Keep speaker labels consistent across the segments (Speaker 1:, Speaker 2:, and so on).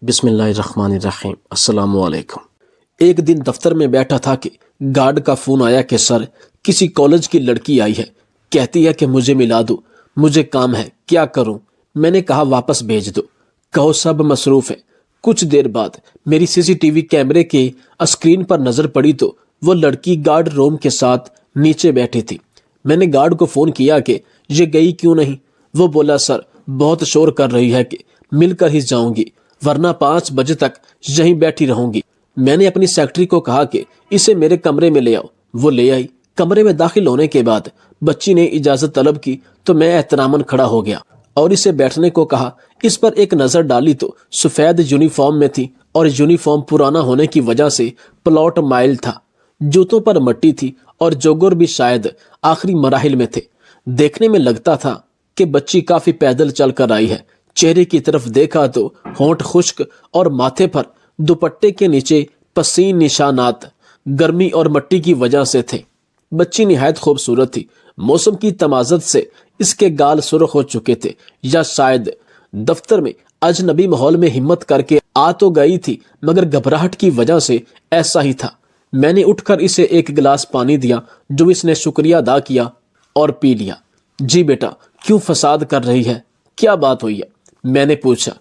Speaker 1: بسم اللہ الرحمن الرحیم۔ السلام علیکم۔ ایک دن دفتر میں بیٹھا تھا کہ گارڈ کا فون آیا کہ سر کسی کالج کی لڑکی آئی ہے، کہتی ہے کہ مجھے ملا دو، مجھے کام ہے، کیا کروں؟ میں نے کہا واپس بھیج دو، کہو سب مصروف ہے۔ کچھ دیر بعد میری CCTV کیمرے کے اسکرین پر نظر پڑی تو وہ لڑکی گارڈ روم کے ساتھ نیچے بیٹھی تھی۔ میں نے گارڈ کو فون کیا کہ یہ گئی کیوں نہیں؟ وہ بولا سر بہت شور کر رہی ہے کہ مل کر ہی جاؤں گی، ورنہ 5 بجے تک یہیں بیٹھی رہوں گی۔ میں نے اپنی سیکرٹری کو کہا کہ اسے میرے کمرے میں لے آؤ، وہ لے آئی۔ کمرے میں داخل ہونے کے بعد بچی نے اجازت طلب کی تو میں احتراماً کھڑا ہو گیا اور اسے بیٹھنے کو کہا۔ اس پر ایک نظر ڈالی تو سفید یونیفارم میں تھی اور یونیفارم پرانا ہونے کی وجہ سے پلاٹ مائل تھا، جوتوں پر مٹی تھی اور جوگر بھی شاید آخری مراحل میں تھے۔ دیکھنے میں لگتا تھا کہ بچی کافی پیدل چل کر آئی ہے۔ چہرے کی طرف دیکھا تو ہونٹ خشک اور ماتھے پر دوپٹے کے نیچے پسین نشانات گرمی اور مٹی کی وجہ سے تھے۔ بچی نہایت خوبصورت تھی۔ موسم کی تمازت سے اس کے گال سرخ ہو چکے تھے، یا شاید دفتر میں اجنبی ماحول میں ہمت کر کے آ تو گئی تھی مگر گھبراہٹ کی وجہ سے ایسا ہی تھا۔ میں نے اٹھ کر اسے ایک گلاس پانی دیا جو اس نے شکریہ ادا کیا اور پی لیا۔ جی بیٹا، کیوں فساد کر رہی ہے؟ کیا بات ہوئی ہے؟ میں نے پوچھا۔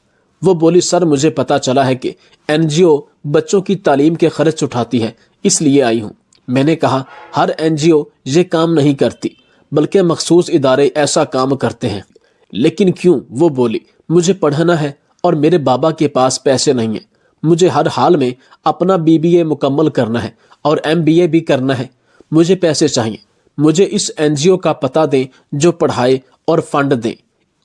Speaker 1: وہ بولی سر مجھے پتا چلا ہے کہ NGO بچوں کی تعلیم کے خرچ اٹھاتی ہے، اس لیے آئی ہوں۔ میں نے کہا ہر NGO یہ کام نہیں کرتی بلکہ مخصوص ادارے ایسا کام کرتے ہیں۔ لیکن کیوں؟ وہ بولی مجھے پڑھنا ہے اور میرے بابا کے پاس پیسے نہیں ہیں۔ مجھے ہر حال میں اپنا BBA مکمل کرنا ہے اور MBA بھی کرنا ہے۔ مجھے پیسے چاہیے۔ مجھے اس NGO کا پتہ دیں جو پڑھائے اور فنڈ دیں۔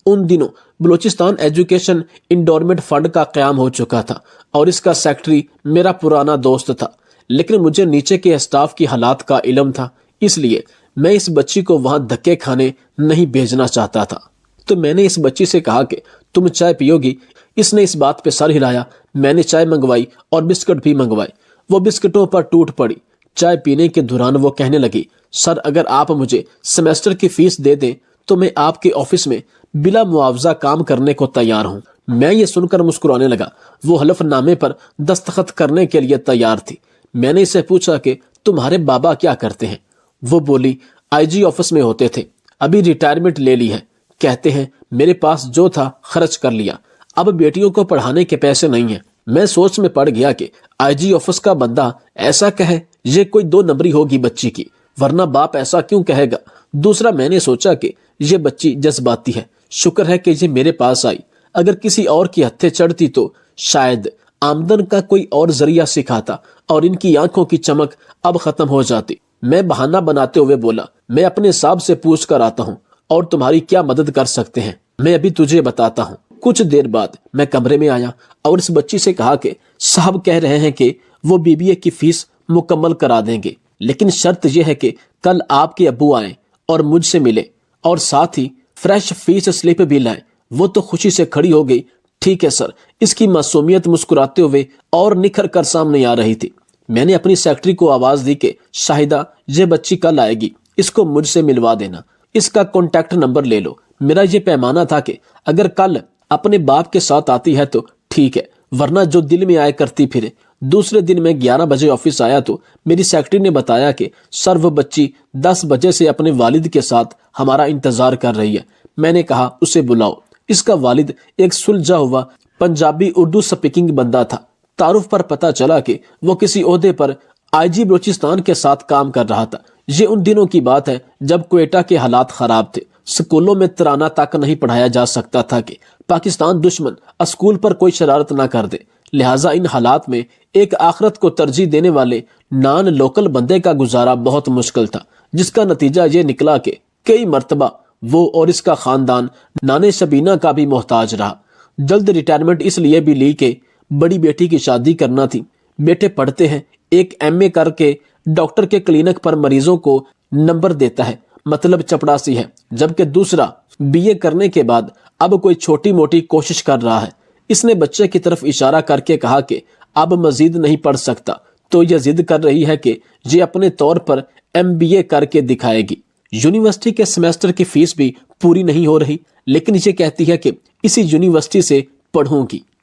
Speaker 1: ان دنوں بلوچستان ایجوکیشن انڈورمنٹ فنڈ کا قیام ہو چکا تھا اور اس کا سیکرٹری میرا پرانا دوست تھا، لیکن مجھے نیچے کے اسٹاف کی حالات کا علم تھا، اس لیے میں اس بچی کو وہاں دھکے کھانے نہیں بھیجنا چاہتا تھا۔ تو میں نے اس بچی سے کہا کہ تم چائے پیو گی؟ اس نے اس بات پہ سر ہلایا۔ میں نے چائے منگوائی اور بسکٹ بھی منگوائے۔ وہ بسکٹوں پر ٹوٹ پڑی۔ چائے پینے کے دوران وہ کہنے لگی سر اگر آپ مجھے سیمیسٹر کی فیس دے دیں تو میں آپ کے آفس میں بلا معاوضہ کام کرنے کو تیار ہوں۔ میں یہ سن کر مسکرانے لگا۔ وہ حلف نامے پر دستخط کرنے کے لیے تیار تھی۔ میں نے اسے پوچھا کہ تمہارے بابا کیا کرتے ہیں؟ وہ بولی IG آفس میں ہوتے تھے، ابھی ریٹائرمنٹ لے لی ہے۔ کہتے ہیں میرے پاس جو تھا خرچ کر لیا، اب بیٹیوں کو پڑھانے کے پیسے نہیں ہیں۔ میں سوچ میں پڑ گیا کہ IG آفس کا بندہ ایسا کہے، یہ کوئی 2 نمبری ہوگی بچی کی، ورنہ باپ ایسا کیوں کہے گا؟ دوسرا میں نے سوچا کہ یہ بچی جذباتی ہے، شکر ہے کہ یہ میرے پاس آئی، اگر کسی اور کی ہتھے چڑھتی تو شاید آمدن کا کوئی اور ذریعہ سکھاتا اور ان کی آنکھوں کی چمک اب ختم ہو جاتی۔ میں بہانہ بناتے ہوئے بولا میں اپنے صاحب سے پوچھ کر آتا ہوں اور تمہاری کیا مدد کر سکتے ہیں میں ابھی تجھے بتاتا ہوں۔ کچھ دیر بعد میں کمرے میں آیا اور اس بچی سے کہا کہ صاحب کہہ رہے ہیں کہ وہ BBA کی فیس مکمل کرا دیں گے، لیکن شرط یہ ہے کہ کل آپ کے ابو آئیں اور مجھ سے ملے اور ساتھ ہی فریش فیس سلپ بھی لائیں۔ وہ تو خوشی سے کھڑی ہو گئی۔ ٹھیک ہے سر۔ اس کی معصومیت مسکراتے ہوئے اور نکھر کر سامنے آ رہی تھی۔ میں نے اپنی سیکرٹری کو آواز دی کہ شاہدہ یہ بچی کل آئے گی، اس کو مجھ سے ملوا دینا، اس کا کانٹیکٹ نمبر لے لو۔ میرا یہ پیمانہ تھا کہ اگر کل اپنے باپ کے ساتھ آتی ہے تو ٹھیک ہے، ورنہ جو دل میں آئے کرتی پھرے۔ دوسرے دن میں 11 بجے آفس آیا تو میری سیکرٹری نے بتایا کہ سر وہ بچی 10 بجے سے اپنے والد کے ساتھ ہمارا انتظار کر رہی ہے۔ میں نے کہا اسے بلاؤ۔ اس کا والد ایک سلجھا ہوا پنجابی اردو سپیکنگ بندہ تھا۔ تعارف پر پتا چلا کہ وہ کسی عہدے پر IG بلوچستان کے ساتھ کام کر رہا تھا۔ یہ ان دنوں کی بات ہے جب کوئٹہ کے حالات خراب تھے، سکولوں میں ترانہ تک نہیں پڑھایا جا سکتا تھا کہ پاکستان دشمن اسکول پر کوئی شرارت نہ کر دے، لہٰذا ان حالات میں ایک آخرت کو ترجیح دینے والے نان لوکل بندے کا گزارا بہت مشکل تھا، جس کا نتیجہ یہ نکلا کہ کئی مرتبہ وہ اور اس کا خاندان نانے شبینہ کا بھی محتاج رہا۔ جلد ریٹائرمنٹ اس لیے بھی لی کہ بڑی بیٹی کی شادی کرنا تھی۔ بیٹے پڑھتے ہیں، ایک MA کر کے ڈاکٹر کے کلینک پر مریضوں کو نمبر دیتا ہے، مطلب چپڑاسی ہے، جبکہ دوسرا BA کرنے کے بعد اب کوئی چھوٹی موٹی کوشش کر رہا ہے۔ اس نے بچے کی طرف اشارہ کر کے کہا کہ اب مزید نہیں پڑھ سکتا تو یہ ضد کر رہی ہے کہ یہ اپنے طور پر MBA کر کے دکھائے گی۔ یونیورسٹی کے سیمیسٹر کی فیس بھی پوری نہیں ہو رہی، لیکن یہ کہتی ہے کہ اسی یونیورسٹی سے پڑھوں گی۔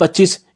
Speaker 1: 25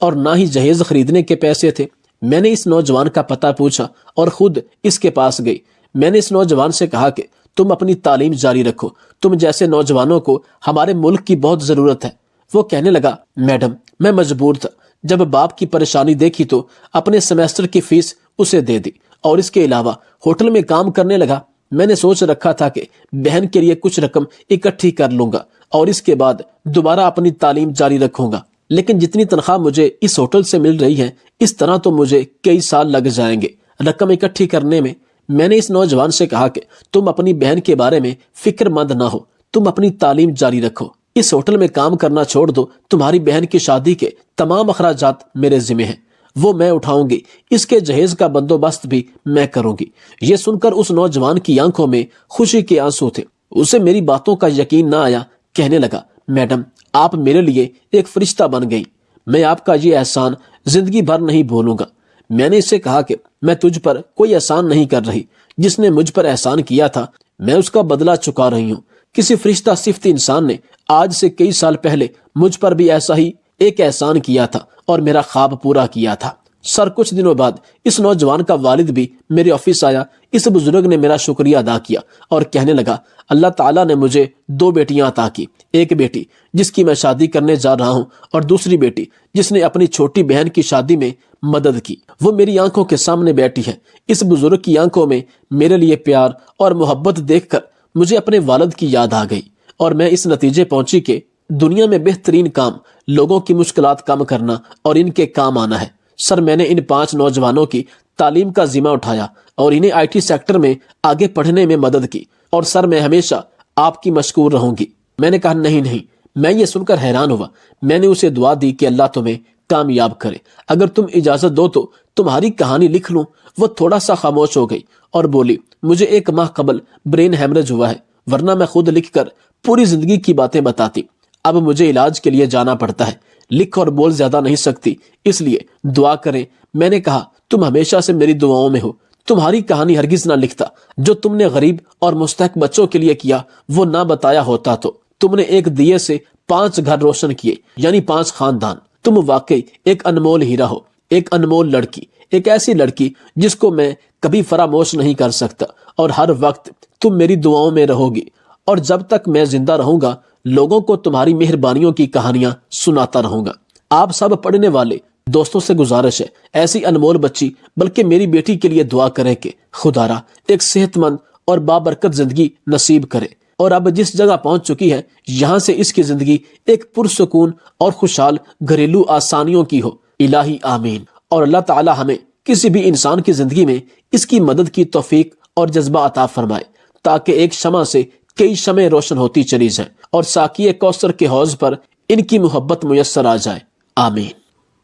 Speaker 1: اور نہ ہی جہیز خریدنے کے پیسے تھے۔ میں نے اس نوجوان کا پتہ پوچھا اور خود اس کے پاس گئی۔ میں نے اس نوجوان سے کہا کہ تم اپنی تعلیم جاری رکھو، تم جیسے نوجوانوں کو ہمارے ملک کی بہت ضرورت ہے۔ وہ کہنے لگا، میڈم میں مجبور تھا، جب باپ کی پریشانی دیکھی تو اپنے سیمیسٹر کی فیس اسے دے دی، اور اس کے علاوہ ہوٹل میں کام کرنے لگا۔ میں نے سوچ رکھا تھا کہ بہن کے لیے کچھ رقم اکٹھی کر لوں گا اور اس کے بعد دوبارہ اپنی تعلیم جاری رکھوں گا، لیکن جتنی تنخواہ مجھے اس ہوٹل سے مل رہی ہے اس طرح تو مجھے کئی سال لگ جائیں گے رقم اکٹھی کرنے میں۔ میں نے اس نوجوان سے کہا کہ تم اپنی بہن کے بارے میں فکر مند نہ ہو، تم اپنی تعلیم جاری رکھو، اس ہوٹل میں کام کرنا چھوڑ دو، تمہاری بہن کی شادی کے تمام اخراجات میرے ذمہ ہیں، وہ میں اٹھاؤں گی، اس کے جہیز کا بندوبست بھی میں کروں گی۔ یہ سن کر اس نوجوان کی آنکھوں میں خوشی کے آنسو تھے، اسے میری باتوں کا یقین نہ آیا۔ کہنے لگا، میڈم آپ میرے لیے ایک فرشتہ بن گئی، میں آپ کا یہ احسان زندگی بھر نہیں بھولوں گا۔ میں نے اس سے کہا کہ میں تجھ پر کوئی احسان نہیں کر رہی، جس نے مجھ پر احسان کیا تھا میں اس کا بدلہ چکا رہی ہوں۔ کسی فرشتہ صفت انسان نے آج سے کئی سال پہلے مجھ پر بھی ایسا ہی ایک احسان کیا تھا اور میرا خواب پورا کیا تھا۔ سر کچھ دنوں بعد اس نوجوان کا والد بھی میرے آفس آیا۔ اس بزرگ نے میرا شکریہ ادا کیا اور کہنے لگا، اللہ تعالیٰ نے مجھے 2 بیٹیاں عطا کی، ایک بیٹی جس کی میں شادی کرنے جا رہا ہوں اور دوسری بیٹی جس نے اپنی چھوٹی بہن کی شادی میں مدد کی، وہ میری آنکھوں کے سامنے بیٹھی ہے۔ اس بزرگ کی آنکھوں میں میرے لیے پیار اور محبت دیکھ کر مجھے اپنے والد کی یاد آ گئی اور میں اس نتیجے پہنچی کہ دنیا میں بہترین کام لوگوں کی مشکلات کم کرنا اور ان کے کام آنا ہے۔ سر میں نے ان 5 نوجوانوں کی تعلیم کا ذمہ اٹھایا اور انہیں IT سیکٹر میں آگے پڑھنے میں مدد کی، اور سر میں ہمیشہ آپ کی مشکور رہوں گی۔ میں نے کہا، نہیں، میں یہ سن کر حیران ہوا۔ میں نے اسے دعا دی کہ اللہ تمہیں کامیاب کرے، اگر تم اجازت دو تو تمہاری کہانی لکھ لوں۔ وہ تھوڑا سا خاموش ہو گئی اور بولی، مجھے 1 ماہ قبل برین ہیمریج ہوا ہے، ورنہ میں خود لکھ کر پوری زندگی کی باتیں بتاتی۔ اب مجھے علاج کے لیے جانا پڑتا ہے، لکھ اور بول زیادہ نہیں سکتی، اس لیے دعا کریں۔ میں نے کہا، تم ہمیشہ سے میری دعاؤں میں ہو، تمہاری کہانی ہرگز نہ لکھتا۔ جو تم نے غریب اور مستحق بچوں کے لیے کیا وہ نہ بتایا ہوتا تو تم نے ایک دیے سے 5 گھر روشن کیے، یعنی 5 خاندان۔ تم واقعی ایک انمول ہیرا ہو، ایک انمول لڑکی، ایک ایسی لڑکی جس کو میں کبھی فراموش نہیں کر سکتا، اور ہر وقت تم میری دعاؤں میں رہو گی، اور جب تک میں زندہ رہوں گا لوگوں کو تمہاری مہربانیوں کی کہانیاں سناتا رہوں گا۔ آپ سب پڑھنے والے دوستوں سے گزارش ہے، ایسی انمول بچی بلکہ میری بیٹی کے لیے دعا کریں کہ خدا را ایک صحت مند اور بابرکت زندگی نصیب کرے، اور اب جس جگہ پہنچ چکی ہے یہاں سے اس کی زندگی ایک پرسکون اور خوشحال گھریلو آسانیوں کی ہو۔ الہی آمین۔ اور اللہ تعالی ہمیں کسی بھی انسان کی زندگی میں اس کی مدد کی توفیق اور جذبہ عطا فرمائے، تاکہ ایک شمع سے کئی شمعیں روشن ہوتی چلی جائیں اور ساقی کوثر کے حوض پر ان کی محبت میسر آ جائے۔ آمین۔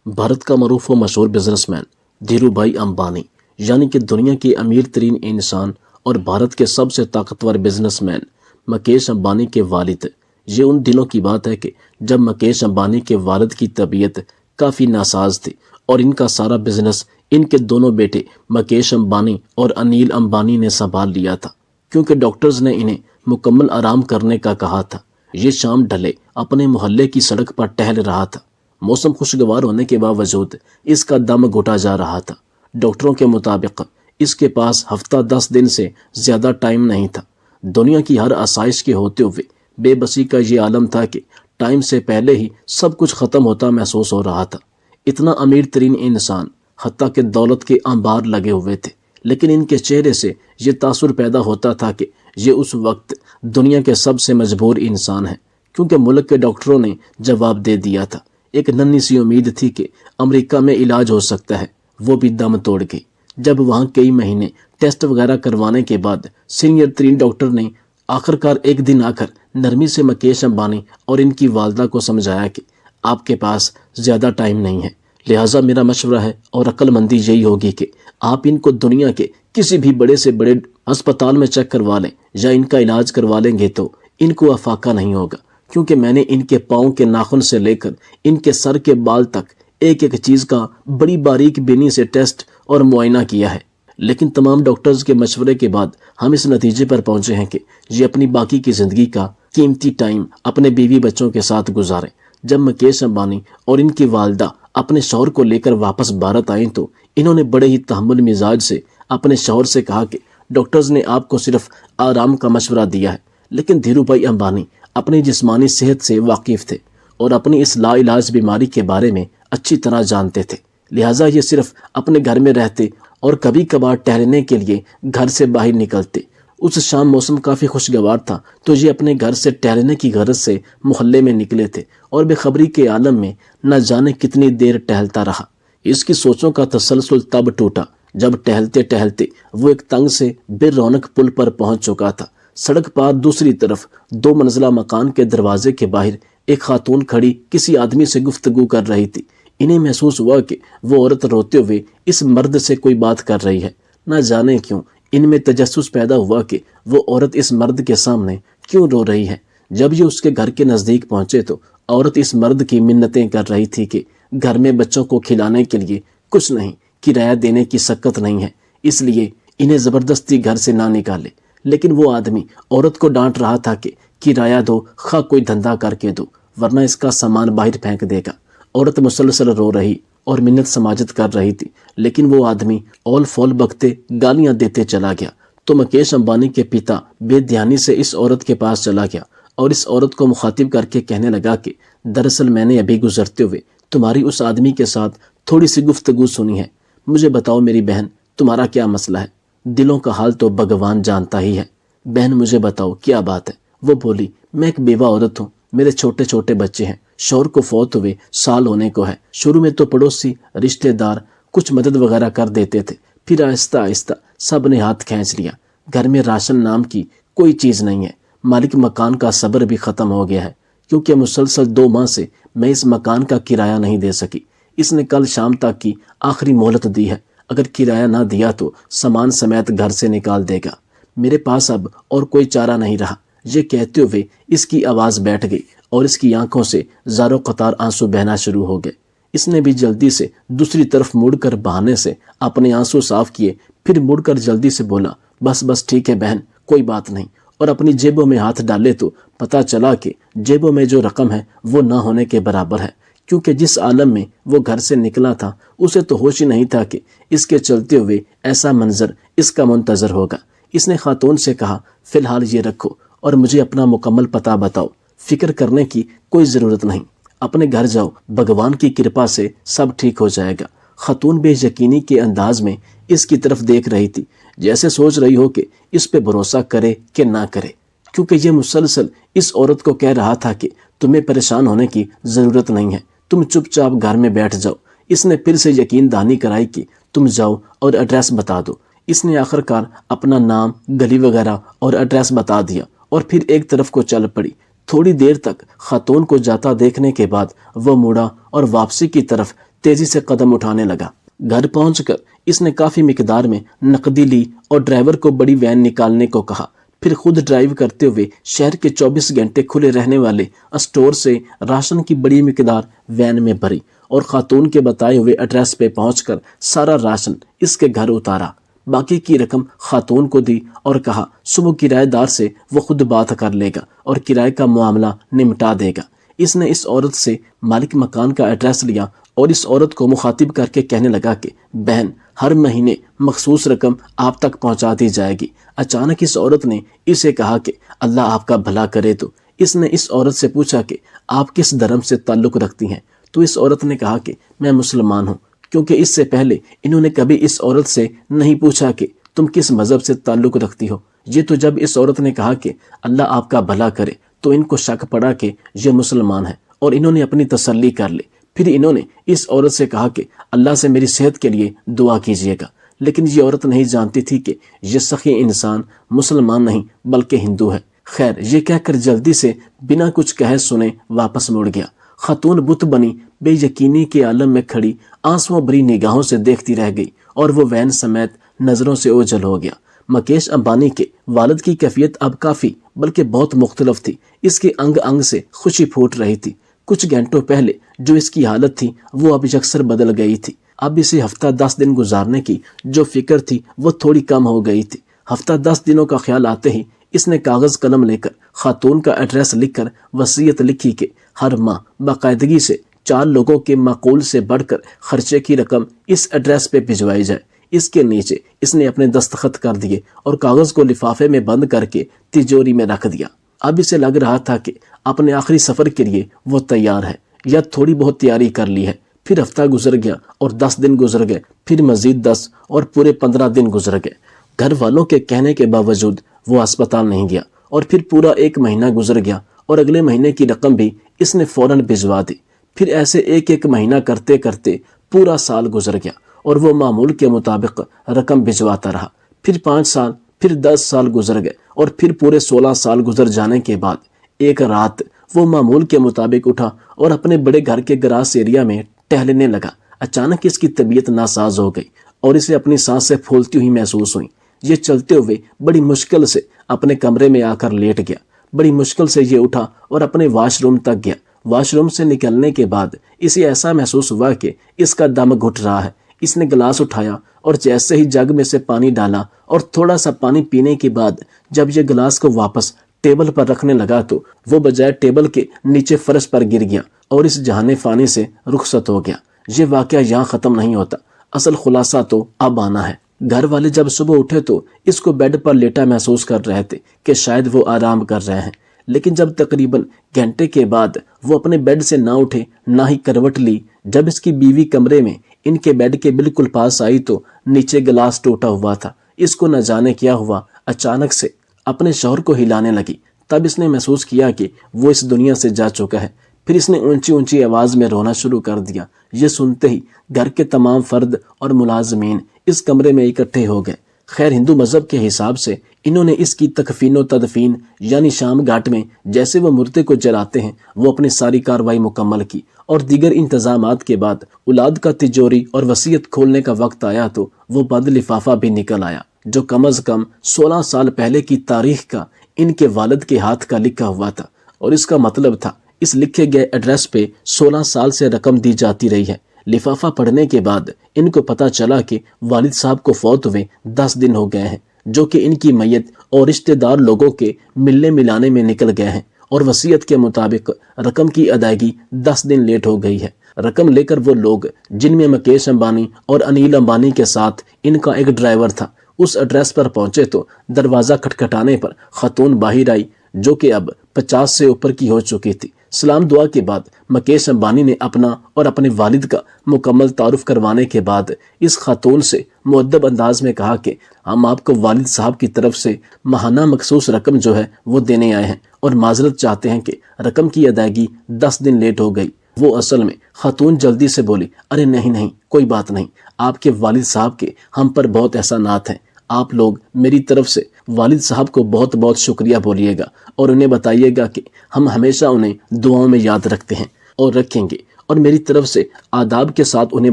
Speaker 2: بھارت کا معروف و مشہور بزنس مین دھیرو بھائی امبانی، یعنی کہ دنیا کے امیر ترین انسان اور بھارت کے سب سے طاقتور بزنس مین مکیش امبانی کے والد۔ یہ ان دنوں کی بات ہے کہ جب مکیش امبانی کے والد کی طبیعت کافی ناساز تھی اور ان کا سارا بزنس ان کے دونوں بیٹے مکیش امبانی اور انیل امبانی نے سنبھال لیا تھا، کیونکہ ڈاکٹرز نے انہیں مکمل آرام کرنے کا کہا تھا۔ یہ شام ڈھلے اپنے محلے کی سڑک پر ٹہل رہا تھا۔ موسم خوشگوار ہونے کے باوجود اس کا دم گھٹا جا رہا تھا۔ ڈاکٹروں کے مطابق اس کے پاس ہفتہ 10 دن سے زیادہ ٹائم نہیں تھا۔ دنیا کی ہر آسائش کے ہوتے ہوئے بے بسی کا یہ عالم تھا کہ ٹائم سے پہلے ہی سب کچھ ختم ہوتا محسوس ہو رہا تھا۔ اتنا امیر ترین انسان، حتیٰ کہ دولت کے انبار لگے ہوئے تھے، لیکن ان کے چہرے سے یہ تاثر پیدا ہوتا تھا کہ یہ اس وقت دنیا کے سب سے مجبور انسان ہے، کیونکہ ملک کے ڈاکٹروں نے جواب دے دیا تھا۔ ایک ننھی سی امید تھی کہ امریکہ میں علاج ہو سکتا ہے، وہ بھی دم توڑ گئی جب وہاں کئی مہینے ٹیسٹ وغیرہ کروانے کے بعد سینئر ترین ڈاکٹر نے آخرکار ایک دن آ کر نرمی سے مکیش امبانی اور ان کی والدہ کو سمجھایا کہ آپ کے پاس زیادہ ٹائم نہیں ہے، لہٰذا میرا مشورہ ہے اور عقل مندی یہی ہوگی کہ آپ ان کو دنیا کے کسی بھی بڑے سے بڑے ہسپتال میں چیک کروا لیں یا ان کا علاج کروا لیں گے تو ان کو افاقہ نہیں ہوگا، کیونکہ میں نے ان کے پاؤں کے ناخن سے لے کر ان کے سر کے بال تک ایک ایک چیز کا بڑی باریک بینی سے ٹیسٹ اور معائنہ کیا ہے۔ لیکن تمام ڈاکٹرز کے مشورے کے بعد ہم اس نتیجے پر پہنچے ہیں کہ یہ اپنی باقی کی زندگی کا قیمتی ٹائم اپنے بیوی بچوں کے ساتھ گزاریں جب مکیش امبانی اور ان کی والدہ اپنے شوہر کو لے کر واپس بھارت آئیں تو انہوں نے بڑے ہی تحمل مزاج سے اپنے شوہر سے کہا کہ ڈاکٹرز نے آپ کو صرف آرام کا مشورہ دیا ہے، لیکن دھیرو بھائی امبانی اپنی جسمانی صحت سے واقف تھے اور اپنی اس لا علاج بیماری کے بارے میں اچھی طرح جانتے تھے، لہٰذا یہ صرف اپنے گھر میں رہتے اور کبھی کبھار ٹہلنے کے لیے گھر سے باہر نکلتے۔ اس شام موسم کافی خوشگوار تھا تو یہ اپنے گھر سے ٹہلنے کی غرض سے محلے میں نکلے تھے اور بے خبری کے عالم میں نہ جانے کتنی دیر ٹہلتا رہا۔ اس کی سوچوں کا تسلسل تب ٹوٹا جب ٹہلتے ٹہلتے وہ ایک تنگ سے بے رونق پل پر پہنچ چکا تھا۔ سڑک پار دوسری طرف 2 منزلہ مکان کے دروازے کے باہر ایک خاتون کھڑی کسی آدمی سے گفتگو کر رہی تھی۔ انہیں محسوس ہوا کہ وہ عورت روتے ہوئے اس مرد سے کوئی بات کر رہی ہے۔ نہ جانے کیوں ان میں تجسس پیدا ہوا کہ وہ عورت اس مرد کے سامنے کیوں رو رہی ہے۔ جب یہ اس کے گھر کے نزدیک پہنچے تو عورت اس مرد کی منتیں کر رہی تھی کہ گھر میں بچوں کو کھلانے کے لیے کچھ نہیں، کرایہ دینے کی سکت نہیں ہے، اس لیے انہیں زبردستی گھر سے نہ نکالے۔ لیکن وہ آدمی عورت کو ڈانٹ رہا تھا کہ کرایہ دو، خواہ کوئی دھندا کر کے دو، ورنہ اس کا سامان باہر پھینک دے گا۔ عورت مسلسل رو رہی اور منت سماجت کر رہی تھی، لیکن وہ آدمی اول فول بکتے گالیاں دیتے چلا گیا۔ تو مکیش امبانی کے پتا بے دھیانی سے اس عورت کے پاس چلا گیا اور اس عورت کو مخاطب کر کے کہنے لگا کہ دراصل میں نے ابھی گزرتے ہوئے تمہاری اس آدمی کے ساتھ تھوڑی سی گفتگو سنی ہے۔ مجھے بتاؤ میری بہن، تمہارا کیا مسئلہ ہے؟ دلوں کا حال تو بھگوان جانتا ہی ہے۔ بہن مجھے بتاؤ کیا بات ہے؟ وہ بولی، میں ایک بیوہ عورت ہوں، میرے چھوٹے چھوٹے بچے ہیں، شوہر کو فوت ہوئے سال ہونے کو ہے۔ شروع میں تو پڑوسی رشتہ دار کچھ مدد وغیرہ کر دیتے تھے، پھر آہستہ آہستہ سب نے ہاتھ کھینچ لیا۔ گھر میں راشن نام کی کوئی چیز نہیں ہے، مالک مکان کا صبر بھی ختم ہو گیا ہے، کیونکہ مسلسل 2 ماہ سے میں اس مکان کا کرایہ نہیں دے سکی۔ اس نے کل شام تک کی آخری مہلت دی ہے، اگر کرایہ نہ دیا تو سامان سمیت گھر سے نکال دے گا۔ میرے پاس اب اور کوئی چارہ نہیں رہا۔ یہ کہتے ہوئے اس کی آواز بیٹھ گئی اور اس کی آنکھوں سے زاروں قطار آنسو بہنا شروع ہو گئے۔ اس نے بھی جلدی سے دوسری طرف مڑ کر بہانے سے اپنے آنسو صاف کیے، پھر مڑ کر جلدی سے بولا، بس ٹھیک ہے بہن، کوئی بات نہیں، اور اپنی جیبوں میں ہاتھ ڈالے تو پتہ چلا کہ جیبوں میں جو رقم ہے وہ نہ ہونے کے برابر ہے، کیونکہ جس عالم میں وہ گھر سے نکلا تھا اسے تو ہوش ہی نہیں تھا کہ اس کے چلتے ہوئے ایسا منظر اس کا منتظر ہوگا۔ اس نے خاتون سے کہا، فی الحال یہ رکھو اور مجھے اپنا مکمل پتہ بتاؤ، فکر کرنے کی کوئی ضرورت نہیں، اپنے گھر جاؤ، بھگوان کی کرپا سے سب ٹھیک ہو جائے گا۔ خاتون بے یقینی کے انداز میں اس کی طرف دیکھ رہی تھی، جیسے سوچ رہی ہو کہ اس پہ بھروسہ کرے کہ نہ کرے، کیونکہ یہ مسلسل اس عورت کو کہہ رہا تھا کہ تمہیں پریشان ہونے کی ضرورت نہیں ہے، تم چپ چاپ گھر میں بیٹھ جاؤ۔ اس نے پھر سے یقین دہانی کرائی کہ تم جاؤ اور ایڈریس بتا دو۔ اس نے آخر کار اپنا نام، گلی وغیرہ اور ایڈریس بتا دیا اور پھر ایک طرف کو چل پڑی۔ تھوڑی دیر تک خاتون کو جاتا دیکھنے کے بعد وہ مڑا اور واپسی کی طرف تیزی سے قدم اٹھانے لگا۔ گھر پہنچ کر اس نے کافی مقدار میں نقدی لی اور ڈرائیور کو بڑی وین نکالنے کو کہا، پھر خود ڈرائیو کرتے ہوئے شہر کے 24 گھنٹے کھلے رہنے والے اسٹور سے راشن کی بڑی مقدار وین میں بھری اور خاتون کے بتائے ہوئے ایڈریس پہ پہنچ کر سارا راشن اس کے گھر اتارا۔ باقی کی رقم خاتون کو دی اور کہا صبح کرایہ دار سے وہ خود بات کر لے گا اور کرائے کا معاملہ نمٹا دے گا۔ اس نے اس عورت سے مالک مکان کا ایڈریس لیا اور اس عورت کو مخاطب کر کے کہنے لگا کہ بہن، ہر مہینے مخصوص رقم آپ تک پہنچا دی جائے گی۔ اچانک اس عورت نے اسے کہا کہ اللہ آپ کا بھلا کرے۔ تو اس نے اس عورت سے پوچھا کہ آپ کس دھرم سے تعلق رکھتی ہیں؟ تو اس عورت نے کہا کہ میں مسلمان ہوں، کیونکہ اس سے پہلے انہوں نے کبھی اس عورت سے نہیں پوچھا کہ تم کس مذہب سے تعلق رکھتی ہو۔ یہ تو جب اس عورت نے کہا کہ اللہ آپ کا بھلا کرے تو ان کو شک پڑا کہ یہ مسلمان ہے اور انہوں نے اپنی تسلی کر لی۔ پھر انہوں نے اس عورت سے کہا کہ اللہ سے میری صحت کے لیے دعا کیجیے گا، لیکن یہ عورت نہیں جانتی تھی کہ یہ سخی انسان مسلمان نہیں بلکہ ہندو ہے۔ خیر، یہ کہہ کر جلدی سے بنا کچھ کہے سنے واپس مڑ گیا۔ خاتون بت بنی بے یقینی کے عالم میں کھڑی آنسوؤں بھری نگاہوں سے دیکھتی رہ گئی اور وہ وین سمیت نظروں سے اوجھل ہو گیا۔ مکیش امبانی کے والد کی کیفیت اب کافی بلکہ بہت مختلف تھی۔ اس کے انگ انگ سے خوشی پھوٹ رہی تھی۔ کچھ گھنٹوں پہلے جو اس کی حالت تھی وہ اب یکسر بدل گئی تھی۔ اب اسے ہفتہ 10 دن گزارنے کی جو فکر تھی وہ تھوڑی کم ہو گئی تھی۔ ہفتہ 10 دنوں کا خیال آتے ہی اس نے کاغذ قلم لے کر خاتون کا ایڈریس لکھ کر وصیت لکھی کہ ہر ماہ باقاعدگی سے 4 لوگوں کے معقول سے بڑھ کر خرچے کی رقم اس ایڈریس پہ بھجوائی جائے۔ اس کے نیچے اس نے اپنے دستخط کر دیے اور کاغذ کو لفافے میں بند کر کے تجوری میں رکھ دیا۔ اب اسے لگ رہا تھا کہ اپنے آخری سفر کے لیے وہ تیار ہے یا تھوڑی بہت تیاری کر لی ہے۔ پھر ہفتہ گزر گیا اور 10 دن گزر گئے، پھر مزید 10 اور پورے 15 دن گزر گئے۔ گھر والوں کے کہنے کے باوجود وہ اسپتال نہیں گیا، اور پھر پورا 1 مہینہ گزر گیا اور اگلے مہینے کی رقم بھی اس نے فوراً بھجوا دی۔ پھر ایسے ایک مہینہ کرتے کرتے پورا سال گزر گیا اور وہ معمول کے مطابق رقم بھجواتا رہا۔ پھر 5 سال، پھر 10 سال گزر گئے اور پھر پورے 16 سال گزر جانے کے بعد ایک رات وہ معمول کے مطابق اٹھا اور اپنے بڑے گھر کے گراس ایریا میں ٹہلنے لگا۔ اچانک اس کی طبیعت ناساز ہو گئی اور اسے اپنی سانسیں پھولتی ہوئی محسوس ہوئیں۔ یہ چلتے ہوئے بڑی مشکل سے اپنے کمرے میں آ کر لیٹ گیا۔ بڑی مشکل سے یہ اٹھا اور اپنے واش روم تک گیا۔ واش روم سے نکلنے کے بعد اسے ایسا محسوس ہوا کہ اس کا دم گھٹ رہا ہے۔ اس نے گلاس اٹھایا اور جیسے ہی جگ میں سے پانی ڈالا اور تھوڑا سا پانی پینے کے بعد جب یہ گلاس کو واپس ٹیبل پر رکھنے لگا تو وہ بجائے ٹیبل کے نیچے فرش پر گر گیا اور اس جہان فانی سے رخصت ہو گیا۔ یہ واقعہ یہاں ختم نہیں ہوتا، اصل خلاصہ تو اب آنا ہے۔ گھر والے جب صبح اٹھے تو اس کو بیڈ پر لیٹا محسوس کر رہے تھے کہ شاید وہ آرام کر رہے ہیں، لیکن جب تقریباً گھنٹے کے بعد وہ اپنے بیڈ سے نہ اٹھے نہ ہی کروٹ لی، جب اس کی بیوی کمرے میں ان کے بیڈ کے بالکل پاس آئی تو نیچے گلاس ٹوٹا ہوا تھا۔ اس کو نہ جانے کیا ہوا، اچانک سے اپنے شوہر کو ہلانے لگی۔ تب اس نے محسوس کیا کہ وہ اس دنیا سے جا چکا ہے۔ پھر اس نے اونچی اونچی آواز میں رونا شروع کر دیا۔ یہ سنتے ہی گھر کے تمام فرد اور ملازمین اس کمرے میں اکٹھے ہو گئے۔ خیر ہندو مذہب کے حساب سے انہوں نے اس کی تکفین و تدفین یعنی شام گھاٹ میں جیسے وہ مردے کو جلاتے ہیں وہ اپنی ساری کارروائی مکمل کی، اور دیگر انتظامات کے بعد اولاد کا تجوری اور وصیت کھولنے کا وقت آیا تو وہ بند لفافہ بھی نکل آیا جو کم از کم 16 سال پہلے کی تاریخ کا ان کے والد کے ہاتھ کا لکھا ہوا تھا، اور اس کا مطلب تھا اس لکھے گئے ایڈریس پہ 16 سال سے رقم دی جاتی رہی ہے۔ لفافہ پڑھنے کے بعد ان کو پتہ چلا کہ والد صاحب کو فوت ہوئے 10 دن ہو گئے ہیں، جو کہ ان کی میت اور رشتہ دار لوگوں کے ملنے ملانے میں نکل گئے ہیں، اور وصیت کے مطابق رقم کی ادائیگی 10 دن لیٹ ہو گئی ہے۔ رقم لے کر وہ لوگ جن میں مکیش امبانی اور انیل امبانی کے ساتھ ان کا ایک ڈرائیور تھا اس ایڈریس پر پہنچے تو دروازہ کھٹکھٹانے پر خاتون باہر آئی جو کہ اب 50 سے اوپر کی ہو چکی تھی۔ سلام دعا کے بعد مکیش امبانی نے اپنا اور اپنے والد کا مکمل تعارف کروانے کے بعد اس خاتون سے مؤدب انداز میں کہا کہ ہم آپ کو والد صاحب کی طرف سے ماہانہ مخصوص رقم جو ہے وہ دینے آئے ہیں اور معذرت چاہتے ہیں کہ رقم کی ادائیگی 10 دن لیٹ ہو گئی۔ وہ اصل میں خاتون جلدی سے بولی، ارے نہیں کوئی بات نہیں، آپ کے والد صاحب کے ہم پر بہت احسانات ہیں، آپ لوگ میری طرف سے والد صاحب کو بہت بہت شکریہ بولیے گا اور انہیں بتائیے گا کہ ہم ہمیشہ انہیں دعاؤں میں یاد رکھتے ہیں اور رکھیں گے، اور میری طرف سے آداب کے ساتھ انہیں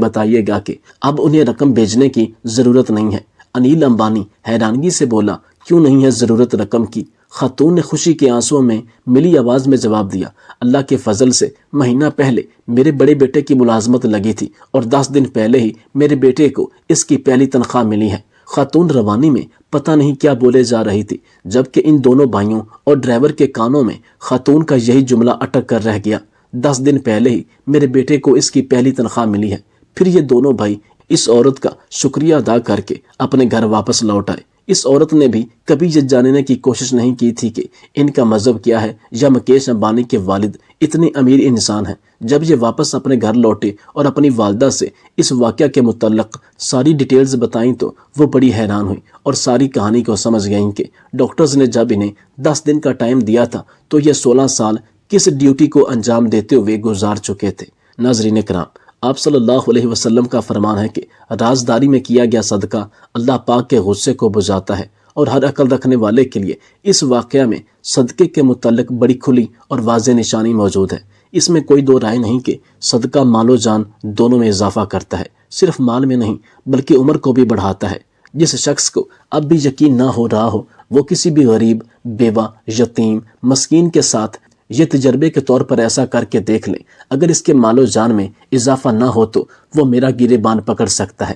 Speaker 2: بتائیے گا کہ اب انہیں رقم بھیجنے کی ضرورت نہیں ہے۔ انیل امبانی حیرانگی سے بولا، کیوں نہیں ہے ضرورت رقم کی؟ خاتون نے خوشی کے آنسوؤں میں ملی آواز میں جواب دیا، اللہ کے فضل سے مہینہ پہلے میرے بڑے بیٹے کی ملازمت لگی تھی اور 10 دن پہلے ہی میرے بیٹے کو اس کی پہلی تنخواہ ملی ہے۔ خاتون روانی میں پتہ نہیں کیا بولے جا رہی تھی، جبکہ ان دونوں بھائیوں اور ڈرائیور کے کانوں میں خاتون کا یہی جملہ اٹک کر رہ گیا، 10 دن پہلے ہی میرے بیٹے کو اس کی پہلی تنخواہ ملی ہے۔ پھر یہ دونوں بھائی اس عورت کا شکریہ ادا کر کے اپنے گھر واپس لوٹ آئے۔ اس عورت نے بھی کبھی یہ جاننے کی کوشش نہیں کی تھی کہ ان کا مذہب کیا ہے یا مکیش امبانی کے والد اتنے امیر انسان ہیں۔ جب یہ واپس اپنے گھر لوٹے اور اپنی والدہ سے اس واقعہ کے متعلق ساری ڈیٹیلز بتائیں تو وہ بڑی حیران ہوئی اور ساری کہانی کو سمجھ گئیں کہ ڈاکٹرز نے جب انہیں 10 دن کا ٹائم دیا تھا تو یہ 16 سال کس ڈیوٹی کو انجام دیتے ہوئے گزار چکے تھے۔ ناظرین کرام، آپ صلی اللہ علیہ وسلم کا فرمان ہے کہ رازداری میں کیا گیا صدقہ اللہ پاک کے غصے کو بجھاتا ہے، اور ہر عقل رکھنے والے کے لیے اس واقعہ میں صدقے کے متعلق بڑی کھلی اور واضح نشانی موجود ہے۔ اس میں کوئی دو رائے نہیں کہ صدقہ مال و جان دونوں میں اضافہ کرتا ہے، صرف مال میں نہیں بلکہ عمر کو بھی بڑھاتا ہے۔ جس شخص کو اب بھی یقین نہ ہو رہا ہو وہ کسی بھی غریب، بیوہ، یتیم، مسکین کے ساتھ یہ تجربے کے طور پر ایسا کر کے دیکھ لیں، اگر اس کے مال و جان میں اضافہ نہ ہو تو وہ میرا گریبان پکڑ سکتا ہے۔